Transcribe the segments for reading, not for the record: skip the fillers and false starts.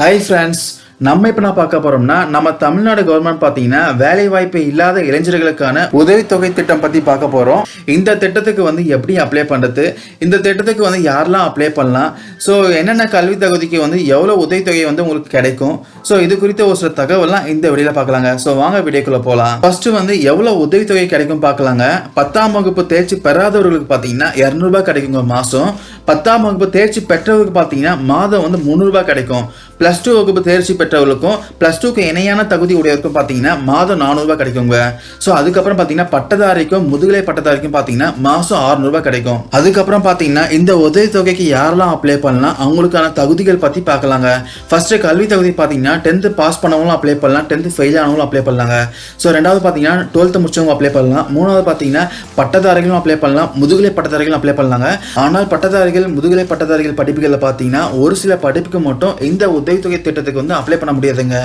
Hi friends, நம்ம இப்போ நான் பார்க்க போறோம்னா நம்ம தமிழ்நாடு கவர்மெண்ட் பார்த்தீங்கன்னா வேலை வாய்ப்பு இல்லாத இளைஞர்களுக்கான உதவித்தொகை திட்டம் பற்றி பார்க்க போகிறோம். இந்த திட்டத்துக்கு வந்து எப்படி அப்ளை பண்ணுறது, இந்த திட்டத்துக்கு வந்து யாரெல்லாம் அப்ளை பண்ணலாம், ஸோ என்னென்ன கல்வி தகுதிக்கு வந்து எவ்வளோ உதவித்தொகை வந்து உங்களுக்கு கிடைக்கும், ஸோ இது குறித்த ஒரு சில தகவலாம் இந்த வீடியோவில் பார்க்கலாங்க. ஸோ வாங்க வீடியோக்குள்ளே போகலாம். ஃபர்ஸ்ட் வந்து எவ்வளோ உதவித்தொகை கிடைக்கும் பார்க்கலாங்க. 10ஆம் வகுப்பு தேர்ச்சி பெறாதவர்களுக்கு பார்த்தீங்கன்னா 200 ரூபாய் கிடைக்குங்க மாதம். 10ஆம் வகுப்பு தேர்ச்சி பெற்றவர்களுக்கு பார்த்தீங்கன்னா மாதம் வந்து 300 ரூபாய் கிடைக்கும். +2 வகுப்பு தேர்ச்சி பெற்றவர்களுக்கும் +2க்கு இணையான தகுதி உடையவருக்கும் பார்த்தீங்கன்னா மாதம் 400 ரூபாய் கிடைக்குங்க. ஸோ அதுக்கப்புறம் பார்த்தீங்கன்னா பட்டதாரிக்கும் முதுகலை பட்டதாரிக்கும் பார்த்தீங்கன்னா மாதம் 600 ரூபாய் கிடைக்கும். அதுக்கப்புறம் பார்த்தீங்கன்னா இந்த உதவித்தொகைக்கு யாரெல்லாம் அப்ளை பண்ணலாம், அவங்களுக்கான தகுதிகள் பற்றி பார்க்கலாங்க. ஃபர்ஸ்ட் கல்வி தகுதி பார்த்தீங்கன்னா 10th பாஸ் பண்ணவங்களும் அப்ளை பண்ணலாம், 10th ஃபெயில் ஆனவங்களும் அப்ளை பண்ணலாங்க. ஸோ ரெண்டாவது பார்த்தீங்கன்னா 12th முடிச்சவங்க அப்ளை பண்ணலாம். மூணாவது பார்த்தீங்கன்னா பட்டதாரிகளும் அப்ளை பண்ணலாம், முதுகலை பட்டதாரிகளும் அப்ளை பண்ணலாங்க. ஆனால் பட்டதாரிகள் முதுகலை பட்டதாரிகள் படிப்புகளில் பார்த்தீங்கன்னா ஒரு சில படிப்புக்கு மட்டும் இந்த உதவித்தொகை திட்டத்துக்கு வந்து அப்ளை பண்ண முடியாதுங்க.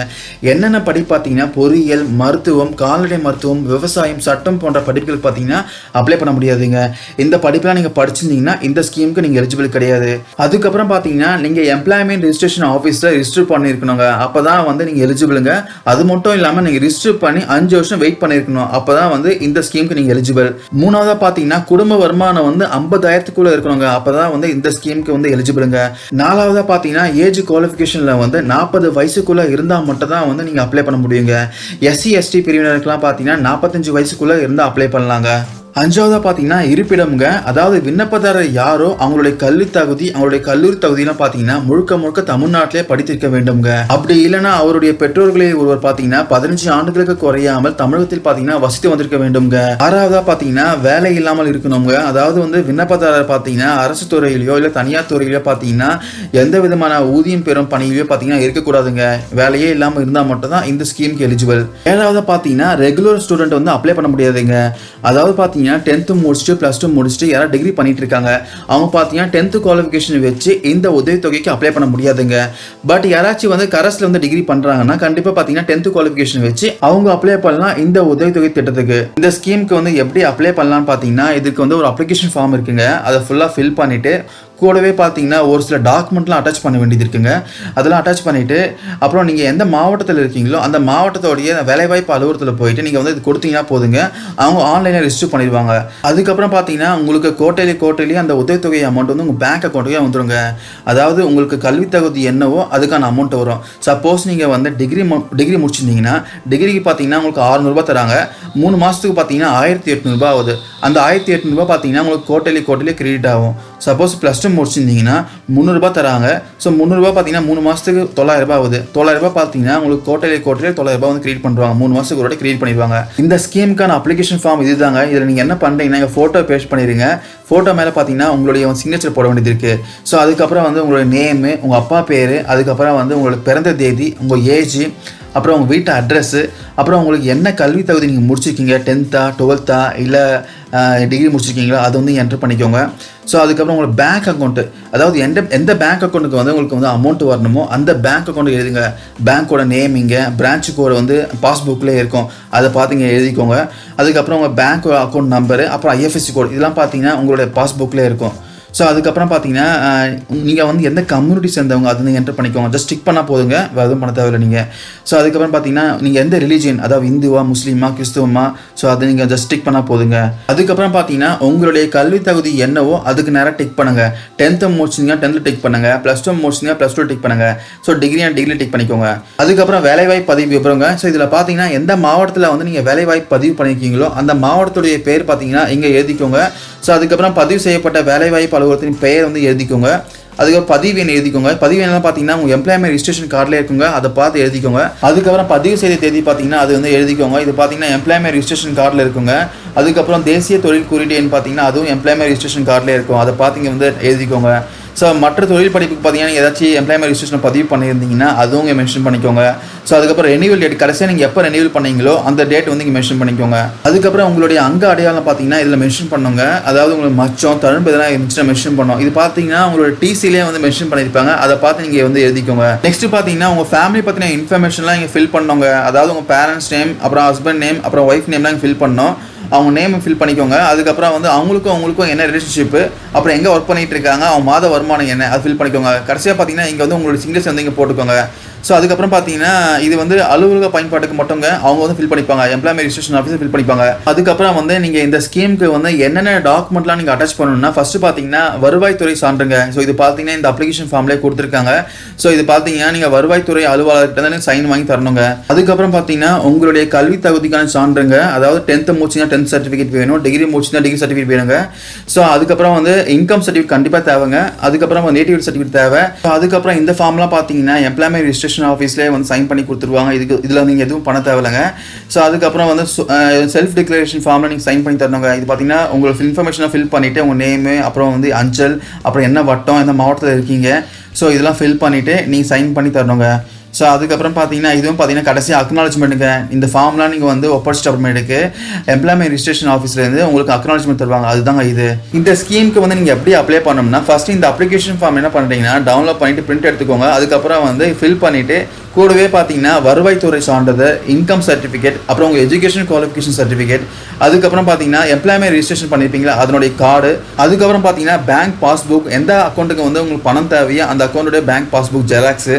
என்னென்ன படிப்பு பார்த்தீங்கன்னா பொறியியல், மருத்துவம், கால்நடை மருத்துவம், விவசாயம், சட்டம் போன்ற படிப்புகள் பார்த்தீங்கன்னா அப்ளை பண்ண முடியாதுங்க. இந்த படிப்பெல்லாம் நீங்கள் படிச்சிருந்தீங்கன்னா இந்த ஸ்கீமுக்கு நீங்கள் எலிஜிபிள் கிடையாது. அதுக்கப்புறம் பார்த்தீங்கன்னா நீங்கள் எம்ப்ளாய்மெண்ட் ரிஜிஸ்ட்ரேஷன் ஆஃபீஸில் ரிஜிஸ்டர் பண்ணியிருக்கணுங்க, அப்போ தான் வந்து நீங்கள் எலிஜிபிளுங்க. அது மட்டும் இல்லாமல் நீங்கள் ரிஜிஸ்டர் பண்ணி 5 வருஷம் வெயிட் பண்ணியிருக்கணும், அப்போ தான் வந்து இந்த ஸ்கீமுக்கு நீங்கள் எலிஜிபிள். மூணாவதாக பார்த்தீங்கன்னா குடும்ப வருமானம் வந்து 50,000க்குள்ளே இருக்கணுங்க, அப்போ தான் வந்து இந்த ஸ்கீமுக்கு வந்து எலிஜிபிளுங்க. நாலாவதாக பார்த்தீங்கன்னா ஏஜ் குவாலிஃபிகேஷனில் வந்து 40 வயசுக்குள்ளே இருந்தால் மட்டும் தான் வந்து நீங்கள் அப்ளை பண்ண முடியுங்க. SC/ST பிரிவினருக்குலாம் பார்த்தீங்கன்னா 45 வயசுக்குள்ளே இருந்தால் அப்ளை பண்ணலாங்க. அஞ்சாவதா பார்த்தீங்கன்னா இருப்பிடம்ங்க, அதாவது விண்ணப்பதாரர் யாரோ அவங்களுடைய கல்வி தகுதி, அவங்களுடைய கல்லூரி தகுதியெல்லாம் பார்த்தீங்கன்னா முழுக்க முழுக்க தமிழ்நாட்டிலே படித்திருக்க வேண்டும்ங்க. அப்படி இல்லைன்னா அவருடைய பெற்றோர்களில் ஒருவர் பார்த்தீங்கன்னா 15 ஆண்டுகளுக்கு குறையாமல் தமிழகத்தில் பார்த்தீங்கன்னா வசித்து வந்திருக்க வேண்டும்ங்க. ஆறாவதா பார்த்தீங்கன்னா வேலை இல்லாமல் இருக்கணுங்க, அதாவது வந்து விண்ணப்பதாரர் பார்த்தீங்கன்னா அரசு துறையிலையோ இல்லை தனியார் துறையிலையோ பார்த்தீங்கன்னா எந்த விதமான ஊதியம் பெறும் பணியிலையோ பார்த்தீங்கன்னா இருக்கக்கூடாதுங்க. வேலையே இல்லாமல் இருந்தால் மட்டும் தான் இந்த ஸ்கீமுக்கு எலிஜிபிள். ஏழாவதா பார்த்தீங்கன்னா ரெகுலர் ஸ்டூடெண்ட் வந்து அப்ளை பண்ண முடியாதுங்க, அதாவது பார்த்தீங்கன்னா 10th முடிச்சுட்டு +2 முடிச்சுட்டு யாராவது டிகிரி பண்ணிட்டு இருக்காங்க, அவங்க பார்த்தீங்கன்னா 10th குவாலிஃபிகேஷன் வச்சு இந்த உதவித்தொகைக்கு அப்ளை பண்ண முடியாதுங்க. பட் யாராச்சும் வந்து கரஸ்ல வந்து டிகிரி பண்றாங்கன்னா கண்டிப்பா பார்த்தீங்கன்னா 10th குவாலிஃபிகேஷன் வச்சு அவங்க அப்ளை பண்ணலாம் இந்த உதவித்தொகை திட்டத்துக்கு. இந்த ஸ்கீமுக்கு வந்து எப்படி அப்ளை பண்ணலாம்னு பார்த்தீங்கன்னா இதுக்கு வந்து ஒரு அப்ளிகேஷன் ஃபார்ம் இருக்குங்க, அதை ஃபுல்லாக ஃபில் பண்ணிட்டு கூடவே பார்த்தீங்கன்னா ஒரு சில டாக்குமெண்ட்லாம் அட்டாச் பண்ண வேண்டியது இருக்குங்க. அதெல்லாம் அட்டாச் பண்ணிவிட்டு அப்புறம் நீங்கள் எந்த மாவட்டத்தில் இருக்கீங்களோ அந்த மாவட்டத்தோடைய வேலைவாய்ப்பு அலுவலகத்தில் போயிட்டு நீங்கள் வந்து இது கொடுத்தீங்கன்னா போதுங்க, அவங்க ஆன்லைனில் ரிஜிஸ்டர் பண்ணிடுவாங்க. அதுக்கப்புறம் பார்த்தீங்கன்னா உங்களுக்கு கோட்டையிலே அந்த உதவித்தொகை அமௌண்ட் வந்து உங்கள் பேங்க் அக்கௌண்ட்டுக்கே வந்துடுங்க. அதாவது உங்களுக்கு கல்வி தகுதி என்னவோ அதுக்கான அமௌண்ட் வரும். சப்போஸ் நீங்கள் வந்து டிகிரி முடிச்சிருந்தீங்கன்னா டிகிரிக்கு பார்த்தீங்கன்னா உங்களுக்கு 600 ரூபாய் தராங்க. 3 மாதத்துக்கு பார்த்தீங்கன்னா 1800 ரூபாய் ஆகுது. அந்த 1800 ரூபாய் பார்த்தீங்கன்னா உங்களுக்கு கோட்டையிலே கிரெடிட் ஆகும். சப்போஸ் +2 முடிச்சிருந்தீங்கன்னா 300 ரூபாய் தராங்க. ஸோ 300 ரூபாய் பார்த்தீங்கன்னா 3 மாதத்துக்கு 900 ரூபாய் ஆகுது. 900 ரூபாய் பார்த்தீங்கன்னா உங்களுக்கு கோட்டையிலே 900 ரூபாய் வந்து கிரியேட் பண்ணுவாங்க. 3 மாதத்துக்கு ஒரு கிரியேட் பண்ணிடுவாங்க. இந்த ஸ்கீமுக்கான அப்ளிகேஷன் ஃபார்ம் இதுதாங்க. இதில் நீங்கள் என்ன பண்ணுறீங்கன்னா ஃபோட்டோ பேஸ்ட் பண்ணிடுங்க. ஃபோட்டோ மேலே பார்த்தீங்கன்னா உங்களுடைய சிக்னேச்சர் போட வேண்டியது இருக்குது. ஸோ அதுக்கப்புறம் வந்து உங்களுடைய நேமு, உங்கள் அப்பா பேர், அதுக்கப்புறம் வந்து உங்களோட பிறந்த தேதி, உங்கள் ஏஜ், அப்புறம் உங்கள் வீட்டு அட்ரஸ்ஸு, அப்புறம் உங்களுக்கு என்ன கல்வி தகுதி நீங்கள் முடிச்சிருக்கீங்க, 10th 12th இல்லை டிகிரி முடிச்சிருக்கீங்களோ அதை வந்து என்ட்ரு பண்ணிக்கோங்க. ஸோ அதுக்கப்புறம் உங்களுக்கு பேங்க் அக்கௌண்ட்டு, அதாவது எந்த பேங்க் அக்கௌண்ட்டுக்கு வந்து உங்களுக்கு வந்து அமௌண்ட் வரணுமோ அந்த பேங்க் அக்கௌண்ட் எழுதுங்க. பேங்க்கோட நேம் இங்கே, பிரான்ச்சு கோடு வந்து பாஸ்புக்கில் இருக்கும், அதை பார்த்திங்க எழுதிக்கோங்க. அதுக்கப்புறம் உங்கள் பேங்க் அக்கௌண்ட் நம்பரு, அப்புறம் IFSC கோடு, இதெல்லாம் பார்த்தீங்கன்னா உங்களுடைய பாஸ்புக்கில் இருக்கும். ஸோ அதுக்கப்புறம் பார்த்தீங்கன்னா நீங்கள் வந்து எந்த கம்யூனிட்டி சேர்ந்தவங்க அது வந்து என்டர் பண்ணிக்கோங்க. ஜஸ்ட் டிக் பண்ணால் போதுங்க, வேறு எதுவும் பண்ண தேவையில்லை நீங்கள். ஸோ அதுக்கப்புறம் பார்த்தீங்கன்னா நீங்கள் எந்த ரிலீஜியன், அதாவது இந்துவா, முஸ்லீமா, கிறிஸ்துவமா, ஸோ அதை நீங்கள் ஜஸ்ட் டிக் பண்ணால் போதுங்க. அதுக்கப்புறம் பார்த்தீங்கன்னா உங்களுடைய கல்வி தகுதி என்னவோ அதுக்கு நேராக டிக் பண்ணுங்கள். 10th முடிச்சிங்கன்னா 10th டிக் பண்ணுங்கள், +2 முடிச்சிங்கன்னா +2 டிக் பண்ணுங்கள். ஸோ டிகிரி டிக் பண்ணிக்கோங்க. அதுக்கப்புறம் வேலைவாய்ப்பு பதிவு விவரங்க. ஸோ இதில் பார்த்தீங்கன்னா எந்த மாவட்டத்தில் வந்து நீங்கள் வேலைவாய்ப்பு பதிவு பண்ணியிருக்கீங்களோ அந்த மாவட்டத்துடைய பேர் பார்த்தீங்கன்னா இங்கே எழுதிக்கோங்க. ஸோ அதுக்கப்புறம் பதிவு செய்யப்பட்ட வேலைவாய்ப்பு அலுவலகத்தின் பெயர் வந்து எழுதிக்கோங்க. அதுக்கப்புறம் பதிவு எண் எழுதிக்கோங்க. பதிவு எண்ணெல்லாம் பார்த்தீங்கன்னா உங்கள் எம்ப்ளாய்மெண்ட் ரிஜிஸ்ட்ரேஷன் கார்டில் இருக்குங்க, அதை பார்த்து எழுதிக்கோங்க. அதுக்கப்புறம் பதிவு செய்த தேதி பார்த்தீங்கன்னா அது வந்து எழுதிக்கோங்க. இது பார்த்தீங்கன்னா எம்ப்ளாய்மெண்ட் ரிஜிஸ்ட்ரேஷன் கார்டில் இருக்குங்க. அதுக்கப்புறம் தேசிய தொழில் குறியீடு எண் பார்த்தீங்கன்னா அதுவும் எம்ப்ளாய்மெண்ட் ரிஜிஸ்ட்ரேஷன் கார்டில் இருக்கும், அதை பார்த்திங்க வந்து எழுதிக்கோங்க. ஸோ மற்ற தொழில் படிப்புக்கு பார்த்தீங்கன்னா ஏதாச்சும் எம்ப்ளாய்மெண்ட் ரிஜிஸ்ட்ரேஷன் பதிவு பண்ணியிருந்தீங்கன்னா அதுவும் இங்கே மென்ஷன் பண்ணிக்கோங்க. ஸோ அதுக்கப்புறம் ரெனியூவல் டேட், கடைசியாக நீங்கள் எப்போ ரெனியூவல் பண்ணீங்களோ அந்த டேட் வந்து இங்கே மென்ஷன் பண்ணிக்கோங்க. அதுக்கப்புறம் உங்களுடைய அங்க அடையாளம் பார்த்தீங்கன்னா இதில் மென்ஷன் பண்ணுங்க. அதாவது உங்களுக்கு மச்சம், தழும்பு இதெல்லாம் இருந்துச்சுன்னா மென்ஷன் பண்ணோம். இது பார்த்தீங்கன்னா உங்களோட TCலேயே வந்து மென்ஷன் பண்ணியிருப்பாங்க, அதை பார்த்து நீங்கள் வந்து எழுதிக்கோங்க. நெக்ஸ்ட் பார்த்தீங்கன்னா உங்கள் ஃபேமிலி பற்றின இன்ஃபர்மேஷன்லாம் இங்கே ஃபில் பண்ணுங்க. அதாவது உங்கள் பேரண்ட்ஸ் நேம், அப்புறம் ஹஸ்பண்ட் நேம், அப்புறம் ஒய்ஃப் நேம்லாம் ஃபில் பண்ணோம். அவங்க நேம் ஃபில் பண்ணிக்கோங்க. அதுக்கப்புறம் வந்து அவங்களுக்கும் என்ன ரிலேஷன்ஷிப்பு, அப்புறம் எங்கே ஒர்க் பண்ணிட்டு இருக்காங்க, அவங்க மாத வருமானம் என்ன, அது ஃபில் பண்ணிக்கோங்க. கடைசியாக பார்த்தீங்கன்னா இங்கே வந்து உங்களோட சிங்கிள்ஸ் வந்து இங்கே போட்டுக்கோங்க. ஸோ அதுக்கப்புறம் பார்த்தீங்கன்னா இது வந்து அலுவலக பயன்பாட்டுக்கு மட்டுங்க அவங்க வந்து ஃபில் பண்ணிப்பாங்க, எம்ப்ளாய்மெண்ட் ரிஜிஸ்ட்ரேஷன் ஆஃபீஸில் ஃபில் பண்ணிப்பாங்க. அதுக்கப்புறம் வந்து நீங்கள் இந்த ஸ்கீமுக்கு வந்து என்னென்ன டாக்குமெண்ட்லாம் நீங்கள் அட்டாச் பண்ணணும்னா ஃபஸ்ட்டு பார்த்தீங்கன்னா வருவாய்த்துறை சான்றுங்க. ஸோ இது பார்த்தீங்கன்னா இந்த அப்ளிகேஷன் ஃபார்ம்லேயே கொடுத்துருக்காங்க. ஸோ இது பார்த்தீங்கன்னா நீங்கள் வருவாய்த்துறை அலுவலர்கிட்ட தான் சைன் வாங்கி தரணுங்க. அதுக்கப்புறம் பார்த்தீங்கன்னா உங்களுடைய கல்வி தகுதிக்கான சான்றுங்க, அதாவது 10th முடிச்சுன்னா 10th சர்டிஃபிகேட் வேணும், டிகிரி முடிச்சுன்னா டிகிரி சர்டிஃபிகேட் வேணுங்க. ஸோ அதுக்கப்புறம் வந்து இன்கம் சர்டிஃபிகேட் கண்டிப்பாக தேவைங்க. அதுக்கப்புறம் நேட்டிவிட்டி சர்டிஃபிகேட் தேவை. ஸோ அதுக்கப்புறம் இந்த ஃபார்ம்லாம் பார்த்தீங்கன்னா எம்ப்ளாய்மெண்ட் ரிஜிஸ்ட்ரேஷன் ஆஃபீஸ்லேயே வந்து சைன் பண்ணி கொடுத்துருவாங்க. இதில் நீங்கள் எதுவும் பண்ண தேவையில்லைங்க. ஸோ அதுக்கப்புறம் வந்து செல்ஃப் டிக்ளரேஷன் ஃபார்மில் நீங்கள் சைன் பண்ணி தரணுங்க. இது பார்த்தீங்கன்னா உங்களோட இன்ஃபர்மேஷனை ஃபில் பண்ணிவிட்டு உங்கள் நேமு, அப்புறம் வந்து அஞ்சல், அப்புறம் என்ன வட்டம், எந்த மாவட்டத்தில் இருக்கீங்க, ஸோ இதெல்லாம் ஃபில் பண்ணிவிட்டு நீங்கள் சைன் பண்ணி தரணுங்க. ஸோ அதுக்கப்புறம் பார்த்தீங்கன்னா இதுவும் பார்த்தீங்கன்னா கடைசி அக்னாலஜ்மெண்ட்டுங்க. இந்த ஃபார்ம்லாம் நீங்கள் வந்து ஒப்படைச்சிட்டு அப்புறமேட்டுக்கு எம்ப்ளாய்மெண்ட் ரிஜிஸ்ட்ரேஷன் ஆஃபீஸ்லேருந்து உங்களுக்கு அக்னாலஜ்மெண்ட் தருவாங்க. அதுதாங்க இது. இந்த ஸ்கீமுக்கு வந்து நீங்கள் எப்படி அப்ளை பண்ணணும்னா ஃபஸ்ட்டு இந்த அப்ளிகேஷன் ஃபார்ம் என்ன பண்ணுறீங்கன்னா டவுன்லோட் பண்ணிவிட்டு பிரிண்ட் எடுத்துக்கோங்க. அதுக்கப்புறம் வந்து ஃபில் பண்ணிவிட்டு கூடவே பார்த்தீங்கன்னா வருவாய்த்துறை சான்றிதழ், இன்கம் சர்டிஃபிகேட், அப்புறம் உங்கள் எஜுகேஷன் குவாலிஃபிகேஷன் சர்டிஃபிகேட், அதுக்கப்புறம் பார்த்தீங்கன்னா எம்ப்ளாய்மெண்ட் ரிஜிஸ்ட்ரேஷன் பண்ணியிருப்பீங்களா அதனுடைய கார்டு, அதுக்கப்புறம் பார்த்தீங்கன்னா பேங்க் பாஸ்புக், எந்த அக்கௌண்ட்டுக்கு வந்து உங்களுக்கு பணம் தேவையோ அந்த அக்கௌண்ட்டுடைய பேங்க் பாஸ்புக் ஜெராக்ஸு,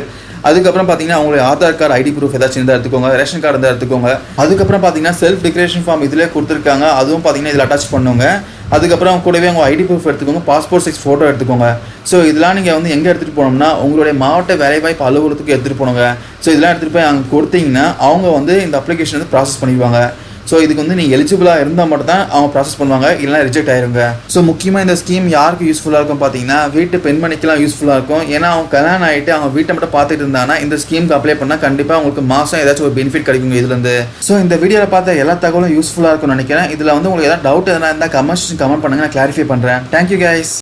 அதுக்கப்புறம் பார்த்தீங்கன்னா உங்களுடைய ஆதார் கார்டு, ஐடி ப்ரூஃப் ஏதாச்சும் இருந்தால் எடுத்துக்கோங்க, ரேஷன் கார்டு இருந்தால் எடுத்துக்கோங்க. அதுக்கப்புறம் பார்த்தீங்கன்னா செல்ஃப் டிக்ளரேஷன் ஃபார்ம் இதிலே கொடுத்துருக்காங்க, அதுவும் பார்த்தீங்கன்னா இதில் அட்டாச் பண்ணுங்க. அதுக்கப்புறம் கூடவே உங்கள் ஐடி ப்ரூஃப் எடுத்துக்கோங்க, பாஸ்போர்ட் சைஸ் ஃபோட்டோ எடுத்துக்கோங்க. ஸோ இதெல்லாம் நீங்கள் வந்து எங்கே எடுத்துகிட்டு போனோம்னா உங்களுடைய மாவட்ட வேலைவாய்ப்பு அலுவலகத்துக்கு எடுத்துகிட்டு போனோங்க. ஸோ இதெல்லாம் எடுத்துகிட்டு போய் அங்கே கொடுத்தீங்கன்னா அவங்க வந்து இந்த அப்ளிகேஷன் வந்து ப்ராசஸ் பண்ணிடுவாங்க. ஸோ இதுக்கு வந்து நீங்கள் எலிஜிபிளாக இருந்தால் மட்டும் தான் அவங்க ப்ராசஸ் பண்ணுவாங்க, இல்லைனா ரிஜெக்ட் ஆயிருங்க. ஸோ முக்கியமாக இந்த ஸ்கீம் யாருக்கு யூஸ்ஃபுல்லாக இருக்கும் பார்த்தீங்கன்னா வீட்டு பெண்மணிக்கெல்லாம் யூஸ்ஃபுல்லாக இருக்கும். ஏன்னா அவங்க கல்யாணம் ஆகிட்டு அவங்க வீட்டை மட்டும் பார்த்துட்டு இருந்தாங்கன்னா இந்த ஸ்கீமுக்கு அப்ளை பண்ணால் கண்டிப்பாக உங்களுக்கு மாதம் ஏதாச்சும் ஒரு பெனிஃபிட் கிடைக்குங்க இதுலேருந்து. ஸோ இந்த வீடியோவில் பார்த்த எல்லா தகவலும் யூஸ்ஃபுல்லாக இருக்கும்னு நினைக்கிறேன். இதில் வந்து உங்களுக்கு ஏதாவது டவுட் எதனா இருந்தால் கமெண்ட் பண்ணுங்கள், நான் கிளாரிஃபை பண்ணுறேன். Thank you guys.